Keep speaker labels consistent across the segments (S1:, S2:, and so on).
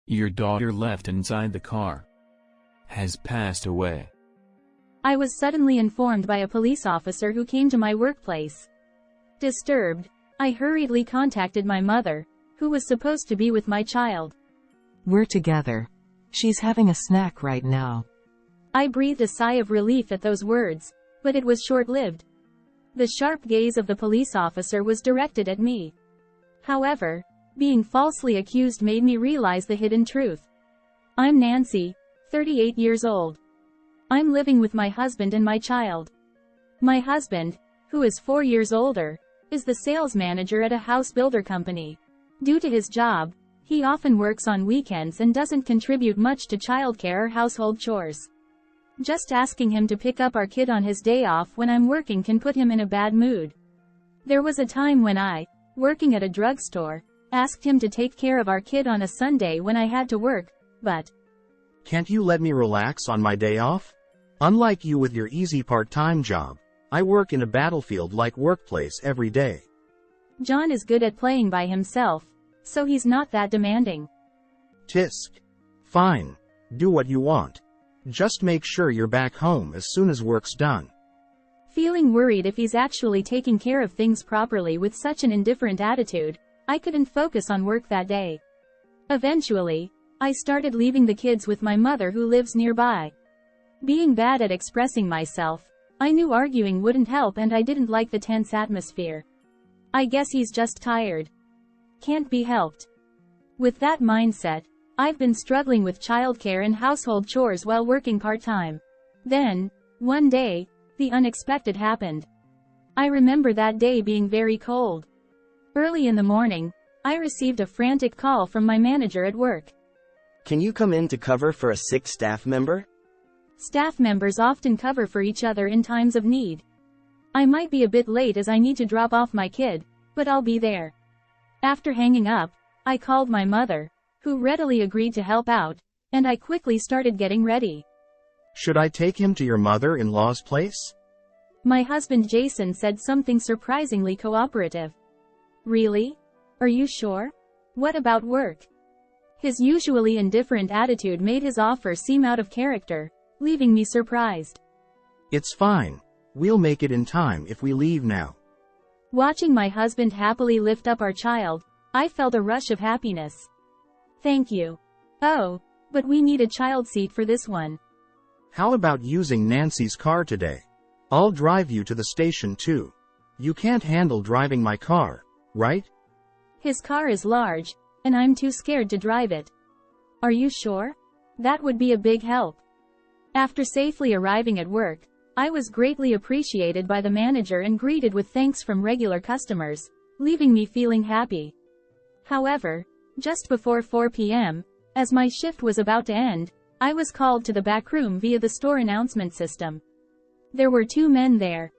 S1: Your daughter left inside the car. Has passed away.
S2: I was suddenly informed by a police officer who came to my workplace. Disturbed, I hurriedly contacted my mother, who was supposed to be with my child.
S3: We're together. She's having a snack right now.
S2: I breathed a sigh of relief at those words, but it was short-lived. The sharp gaze of the police officer was directed at me. However, being falsely accused made me realize the hidden truth. I'm Nancy, 38 years old. I'm living with my husband and my child. My husband, who is 4 years older, is the sales manager at a house builder company. Due to his job, he often works on weekends and doesn't contribute much to childcare or household chores. Just asking him to pick up our kid on his day off when I'm working can put him in a bad mood. There was a time when I, working at a drugstore, asked him to take care of our kid on a Sunday when I had to work, but
S4: can't you let me relax on my day off? Unlike you with your easy part-time job, I work in a battlefield-like workplace every day.
S2: John is good at playing by himself, so he's not that demanding.
S4: Tisk. Fine. Do what you want. Just make sure you're back home as soon as work's done.
S2: Feeling worried if he's actually taking care of things properly with such an indifferent attitude, I couldn't focus on work that day. Eventually, I started leaving the kids with my mother who lives nearby. Being bad at expressing myself, I knew arguing wouldn't help and I didn't like the tense atmosphere. I guess he's just tired. Can't be helped. With that mindset, I've been struggling with childcare and household chores while working part-time. Then, one day, the unexpected happened. I remember that day being very cold. Early in the morning, I received a frantic call from my manager at work.
S5: Can you come in to cover for a sick staff member?
S2: Staff members often cover for each other in times of need. I might be a bit late as I need to drop off my kid, but I'll be there. After hanging up, I called my mother, who readily agreed to help out, and I quickly started getting ready.
S4: Should I take him to your mother-in-law's place?
S2: My husband Jason said something surprisingly cooperative. Really? Are you sure? What about work? His usually indifferent attitude made his offer seem out of character, leaving me surprised.
S4: It's fine. We'll make it in time if we leave now.
S2: Watching my husband happily lift up our child, I felt a rush of happiness. Thank you. Oh, but we need a child seat for this one.
S4: How about using Nancy's car today? I'll drive you to the station too. You can't handle driving my car, right?
S2: His car is large, and I'm too scared to drive it. Are you sure? That would be a big help. After safely arriving at work, I was greatly appreciated by the manager and greeted with thanks from regular customers, leaving me feeling happy. However, just before 4 p.m., as my shift was about to end, I was called to the back room via the store announcement system. There were 2 men there.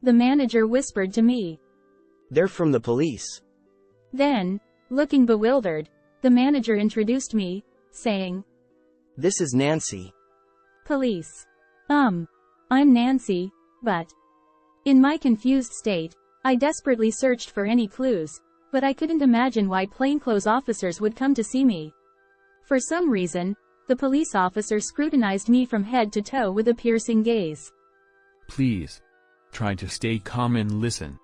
S2: The manager whispered to me.
S5: They're from the police.
S2: Then, looking bewildered, the manager introduced me, saying,
S5: This is Nancy.
S2: Police. I'm Nancy, but... In my confused state, I desperately searched for any clues, but I couldn't imagine why plainclothes officers would come to see me. For some reason, the police officer scrutinized me from head to toe with a piercing gaze.
S1: Please. Try to stay calm and listen.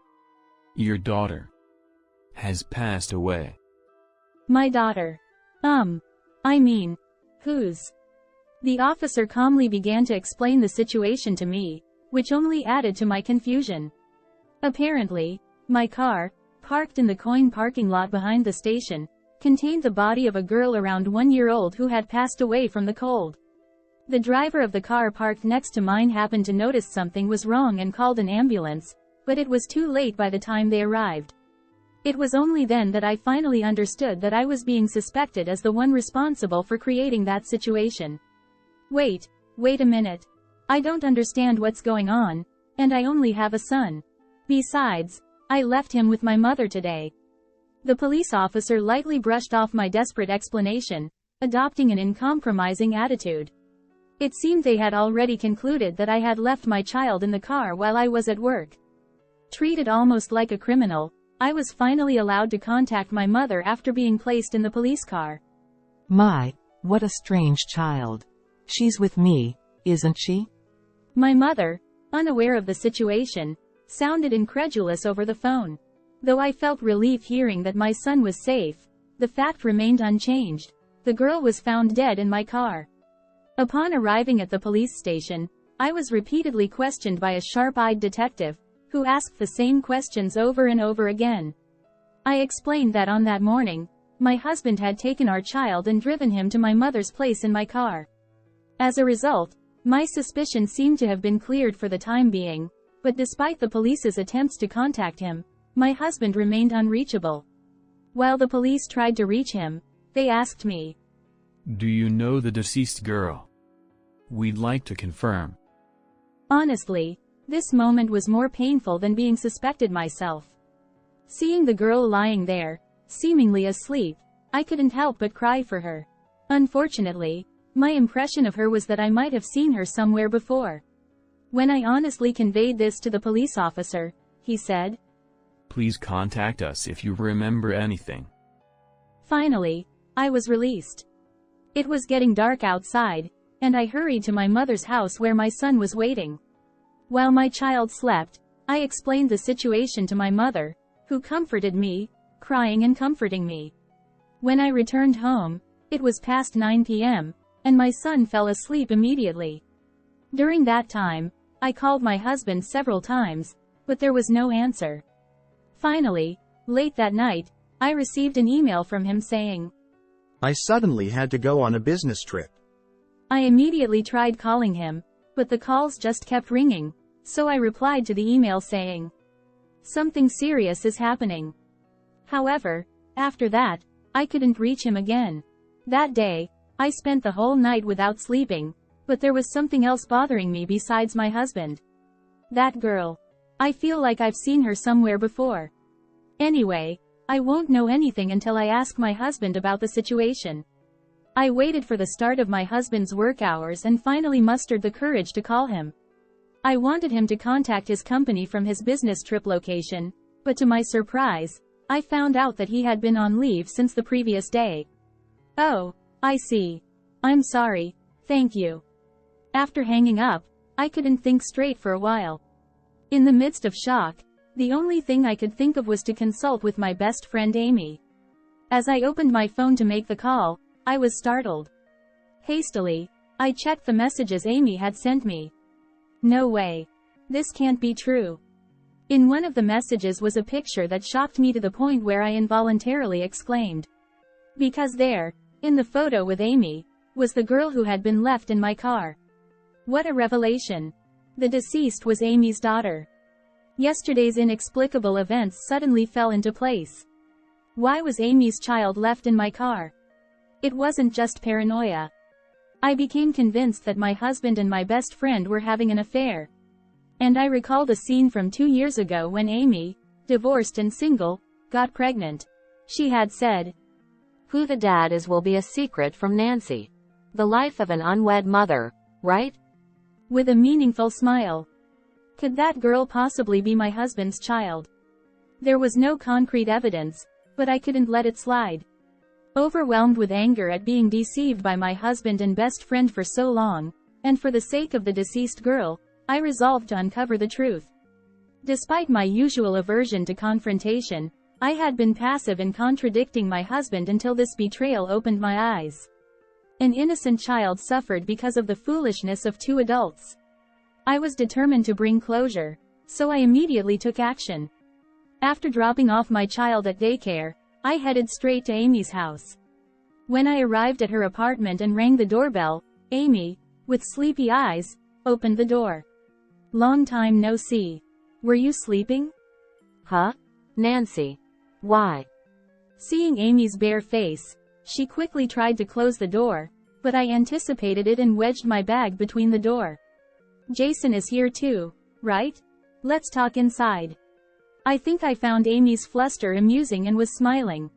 S1: Your daughter has passed away.
S2: My daughter. Whose? The officer calmly began to explain the situation to me, which only added to my confusion. Apparently, my car, parked in the coin parking lot behind the station, contained the body of a girl around 1 year old who had passed away from the cold. The driver of the car parked next to mine happened to notice something was wrong and called an ambulance, but it was too late by the time they arrived. It was only then that I finally understood that I was being suspected as the one responsible for creating that situation. Wait a minute. I don't understand what's going on, and I only have a son. Besides, I left him with my mother today. The police officer lightly brushed off my desperate explanation, adopting an uncompromising attitude. It seemed they had already concluded that I had left my child in the car while I was at work. Treated almost like a criminal, I was finally allowed to contact my mother after being placed in the police car.
S3: My, what a strange child. She's with me, isn't she?
S2: My mother, unaware of the situation, sounded incredulous over the phone. Though I felt relief hearing that my son was safe, the fact remained unchanged. The girl was found dead in my car. Upon arriving at the police station, I was repeatedly questioned by a sharp-eyed detective, who asked the same questions over and over again. I explained that on that morning, my husband had taken our child and driven him to my mother's place in my car. As a result, my suspicion seemed to have been cleared for the time being, but despite the police's attempts to contact him, my husband remained unreachable. While the police tried to reach him, they asked me,
S1: "Do you know the deceased girl? We'd like to confirm."
S2: Honestly, this moment was more painful than being suspected myself. Seeing the girl lying there, seemingly asleep, I couldn't help but cry for her. Unfortunately, my impression of her was that I might have seen her somewhere before. When I honestly conveyed this to the police officer, he said,
S1: "Please contact us if you remember anything."
S2: Finally, I was released. It was getting dark outside, and I hurried to my mother's house where my son was waiting. While my child slept, I explained the situation to my mother, who comforted me, crying and comforting me. When I returned home, it was past 9 p.m., and my son fell asleep immediately. During that time, I called my husband several times, but there was no answer. Finally, late that night, I received an email from him saying,
S4: I suddenly had to go on a business trip.
S2: I immediately tried calling him, but the calls just kept ringing, so I replied to the email saying, "Something serious is happening." However, after that, I couldn't reach him again. That day, I spent the whole night without sleeping, but there was something else bothering me besides my husband. That girl. I feel like I've seen her somewhere before. Anyway, I won't know anything until I ask my husband about the situation. I waited for the start of my husband's work hours and finally mustered the courage to call him. I wanted him to contact his company from his business trip location, but to my surprise, I found out that he had been on leave since the previous day. "Oh, I see. I'm sorry, thank you." After hanging up, I couldn't think straight for a while. In the midst of shock, the only thing I could think of was to consult with my best friend Amy. As I opened my phone to make the call, I was startled. Hastily, I checked the messages Amy had sent me. No way. This can't be true. In one of the messages was a picture that shocked me to the point where I involuntarily exclaimed. Because there, in the photo with Amy, was the girl who had been left in my car. What a revelation. The deceased was Amy's daughter. Yesterday's inexplicable events suddenly fell into place. Why was Amy's child left in my car? It wasn't just paranoia. I became convinced that my husband and my best friend were having an affair. And I recalled a scene from 2 years ago when Amy, divorced and single, got pregnant. She had said,
S6: "Who the dad is will be a secret from Nancy. The life of an unwed mother, right?"
S2: With a meaningful smile. Could that girl possibly be my husband's child? There was no concrete evidence, but I couldn't let it slide. Overwhelmed with anger at being deceived by my husband and best friend for so long, and for the sake of the deceased girl, I resolved to uncover the truth. Despite my usual aversion to confrontation, I had been passive in contradicting my husband until this betrayal opened my eyes. An innocent child suffered because of the foolishness of 2 adults. I was determined to bring closure, so I immediately took action. After dropping off my child at daycare, I headed straight to Amy's house. When I arrived at her apartment and rang the doorbell, Amy, with sleepy eyes, opened the door. "Long time no see. Were you sleeping?"
S6: "Huh? Nancy. Why?"
S2: Seeing Amy's bare face, she quickly tried to close the door, but I anticipated it and wedged my bag between the door. "Jason is here too, right? Let's talk inside." I think I found Amy's fluster amusing and was smiling.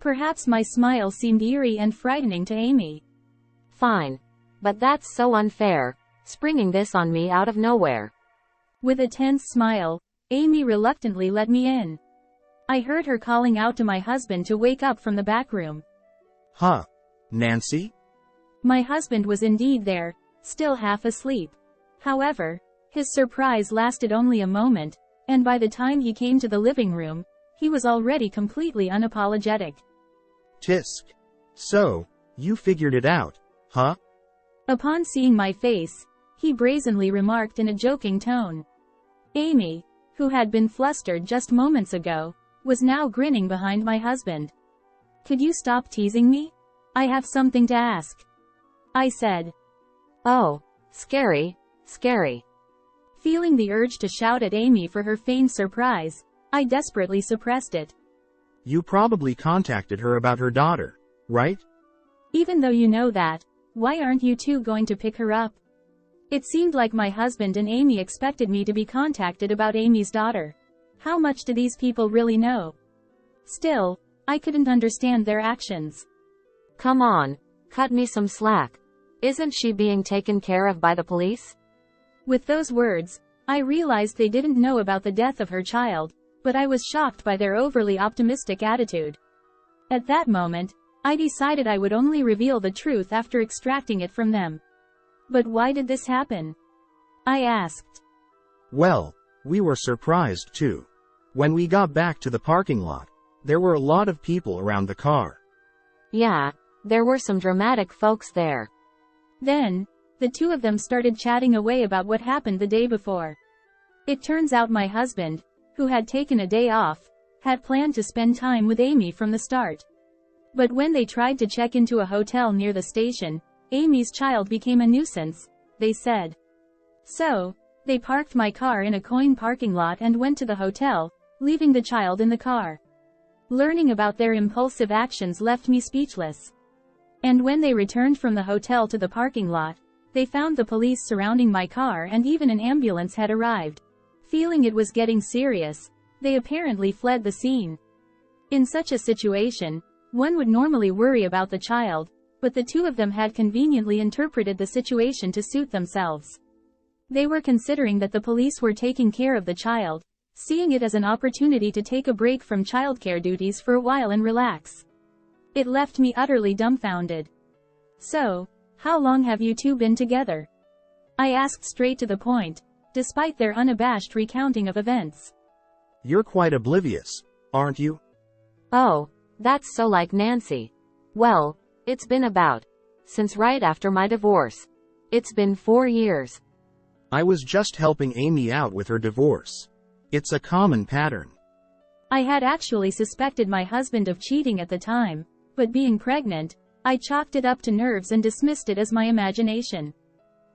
S2: Perhaps my smile seemed eerie and frightening to Amy.
S6: "Fine. But that's so unfair, springing this on me out of nowhere."
S2: With a tense smile, Amy reluctantly let me in. I heard her calling out to my husband to wake up from the back room.
S4: Huh. Nancy?
S2: My husband was indeed there, still half asleep. However, his surprise lasted only a moment, and by the time he came to the living room, he was already completely unapologetic.
S4: Tisk. So, you figured it out, huh?
S2: Upon seeing my face, he brazenly remarked in a joking tone. Amy, who had been flustered just moments ago, was now grinning behind my husband. Could you stop teasing me? I have something to ask, I said.
S6: Oh, scary, scary.
S2: Feeling the urge to shout at Amy for her feigned surprise, I desperately suppressed it.
S4: You probably contacted her about her daughter, right?
S2: Even though you know that, why aren't you two going to pick her up? It seemed like my husband and Amy expected me to be contacted about Amy's daughter. How much do these people really know? Still, I couldn't understand their actions.
S6: Come on, cut me some slack. Isn't she being taken care of by the police?
S2: With those words, I realized they didn't know about the death of her child, but I was shocked by their overly optimistic attitude. At that moment, I decided I would only reveal the truth after extracting it from them. But why did this happen? I asked.
S4: Well, we were surprised too. When we got back to the parking lot, there were a lot of people around the car.
S6: Yeah, there were some dramatic folks there.
S2: Then, the two of them started chatting away about what happened the day before. It turns out my husband, who had taken a day off, had planned to spend time with Amy from the start. But when they tried to check into a hotel near the station, Amy's child became a nuisance, they said. So, they parked my car in a coin parking lot and went to the hotel, leaving the child in the car. Learning about their impulsive actions left me speechless. And when they returned from the hotel to the parking lot, they found the police surrounding my car and even an ambulance had arrived. Feeling it was getting serious, they apparently fled the scene. In such a situation, one would normally worry about the child, but the two of them had conveniently interpreted the situation to suit themselves. They were considering that the police were taking care of the child, seeing it as an opportunity to take a break from childcare duties for a while and relax. It left me utterly dumbfounded. So, how long have you two been together? I asked straight to the point, despite their unabashed recounting of events.
S4: You're quite oblivious, aren't you?
S6: Oh, that's so like Nancy. Well, it's been since right after my divorce. It's been 4 years.
S4: I was just helping Amy out with her divorce. It's a common pattern.
S2: I had actually suspected my husband of cheating at the time, but being pregnant, I chalked it up to nerves and dismissed it as my imagination.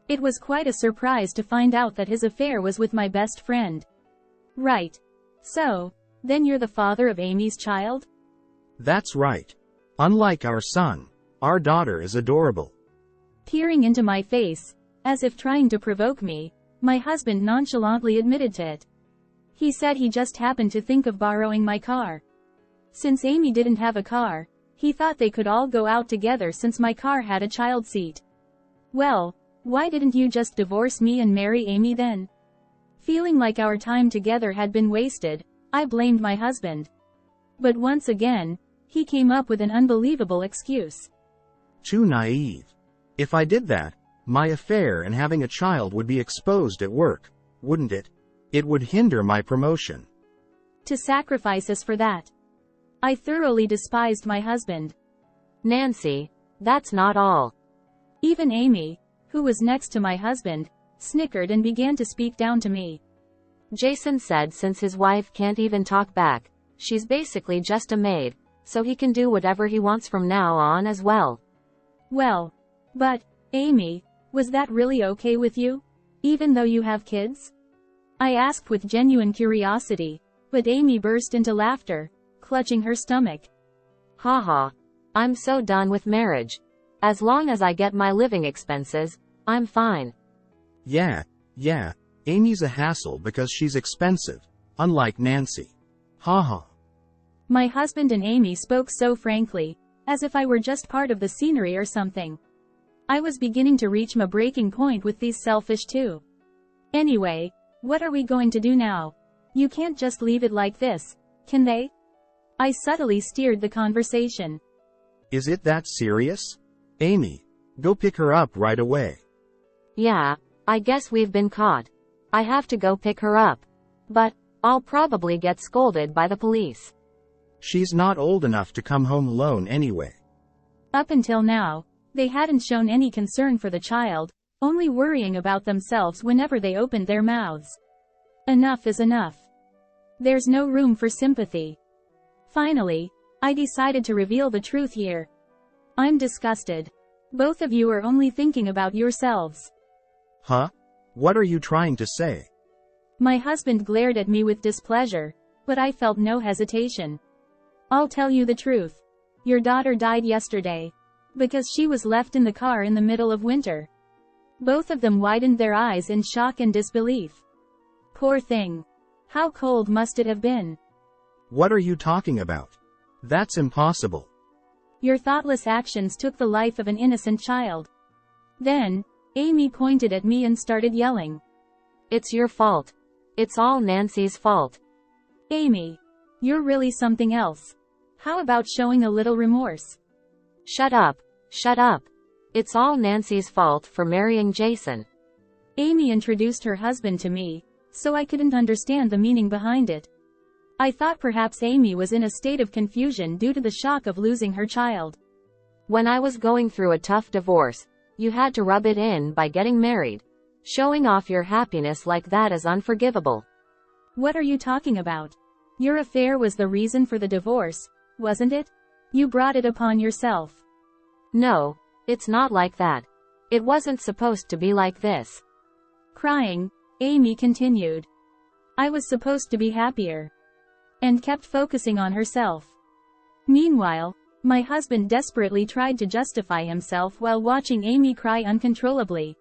S2: It was quite a surprise to find out that his affair was with my best friend. Right. So, then you're the father of Amy's child?
S4: That's right. Unlike our son, our daughter is adorable.
S2: Peering into my face, as if trying to provoke me, my husband nonchalantly admitted to it. He said he just happened to think of borrowing my car. Since Amy didn't have a car, he thought they could all go out together since my car had a child seat. Well, why didn't you just divorce me and marry Amy then? Feeling like our time together had been wasted, I blamed my husband. But once again, he came up with an unbelievable excuse.
S4: Too naive. If I did that, my affair and having a child would be exposed at work, wouldn't it? It would hinder my promotion.
S2: To sacrifice us for that. I thoroughly despised my husband.
S6: Nancy, that's not all.
S2: Even Amy, who was next to my husband, snickered and began to speak down to me.
S6: Jason said since his wife can't even talk back, she's basically just a maid, so he can do whatever he wants from now on as well.
S2: Well, but, Amy, was that really okay with you? Even though you have kids? I asked with genuine curiosity, but Amy burst into laughter, clutching her stomach.
S6: Haha. I'm so done with marriage. As long as I get my living expenses, I'm fine.
S4: Yeah, Amy's a hassle because she's expensive, unlike Nancy. Haha.
S2: My husband and Amy spoke so frankly, as if I were just part of the scenery or something. I was beginning to reach my breaking point with these selfish two. Anyway, what are we going to do now? You can't just leave it like this, can they? I subtly steered the conversation.
S4: Is it that serious? Amy, go pick her up right away.
S6: Yeah, I guess we've been caught. I have to go pick her up. But, I'll probably get scolded by the police.
S4: She's not old enough to come home alone anyway.
S2: Up until now, they hadn't shown any concern for the child, only worrying about themselves whenever they opened their mouths. Enough is enough. There's no room for sympathy. Finally, I decided to reveal the truth here. I'm disgusted. Both of you are only thinking about yourselves.
S4: Huh? What are you trying to say?
S2: My husband glared at me with displeasure, but I felt no hesitation. I'll tell you the truth. Your daughter died yesterday. Because she was left in the car in the middle of winter. Both of them widened their eyes in shock and disbelief. Poor thing. How cold must it have been?
S4: What are you talking about? That's impossible.
S2: Your thoughtless actions took the life of an innocent child. Then, Amy pointed at me and started yelling.
S6: It's your fault. It's all Nancy's fault.
S2: Amy, you're really something else. How about showing a little remorse?
S6: Shut up. Shut up. It's all Nancy's fault for marrying Jason.
S2: Amy introduced her husband to me, so I couldn't understand the meaning behind it. I thought perhaps Amy was in a state of confusion due to the shock of losing her child.
S6: When I was going through a tough divorce, you had to rub it in by getting married. Showing off your happiness like that is unforgivable.
S2: What are you talking about? Your affair was the reason for the divorce, wasn't it? You brought it upon yourself.
S6: No, it's not like that. It wasn't supposed to be like this.
S2: Crying, Amy continued. I was supposed to be happier. And kept focusing on herself. Meanwhile, my husband desperately tried to justify himself while watching Amy cry uncontrollably.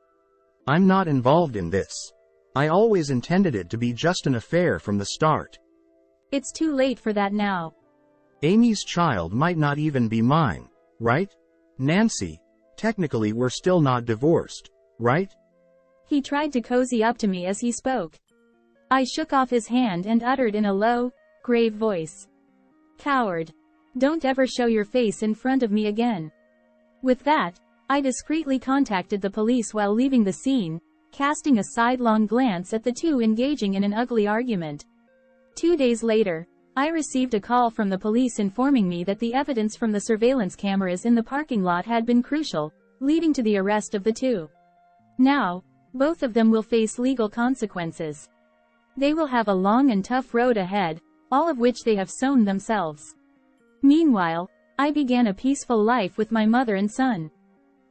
S4: I'm not involved in this. I always intended it to be just an affair from the start.
S2: It's too late for that now.
S4: Amy's child might not even be mine, right? Nancy, technically we're still not divorced, right?
S2: He tried to cozy up to me as he spoke. I shook off his hand and uttered in a low, grave voice. Coward. Don't ever show your face in front of me again. With that, I discreetly contacted the police while leaving the scene, casting a sidelong glance at the two engaging in an ugly argument. 2 days later, I received a call from the police informing me that the evidence from the surveillance cameras in the parking lot had been crucial, leading to the arrest of the two. Now, both of them will face legal consequences. They will have a long and tough road ahead, all of which they have sown themselves. Meanwhile, I began a peaceful life with my mother and son.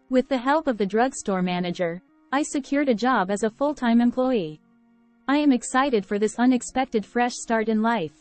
S2: With the help of the drugstore manager, I secured a job as a full-time employee. I am excited for this unexpected fresh start in life.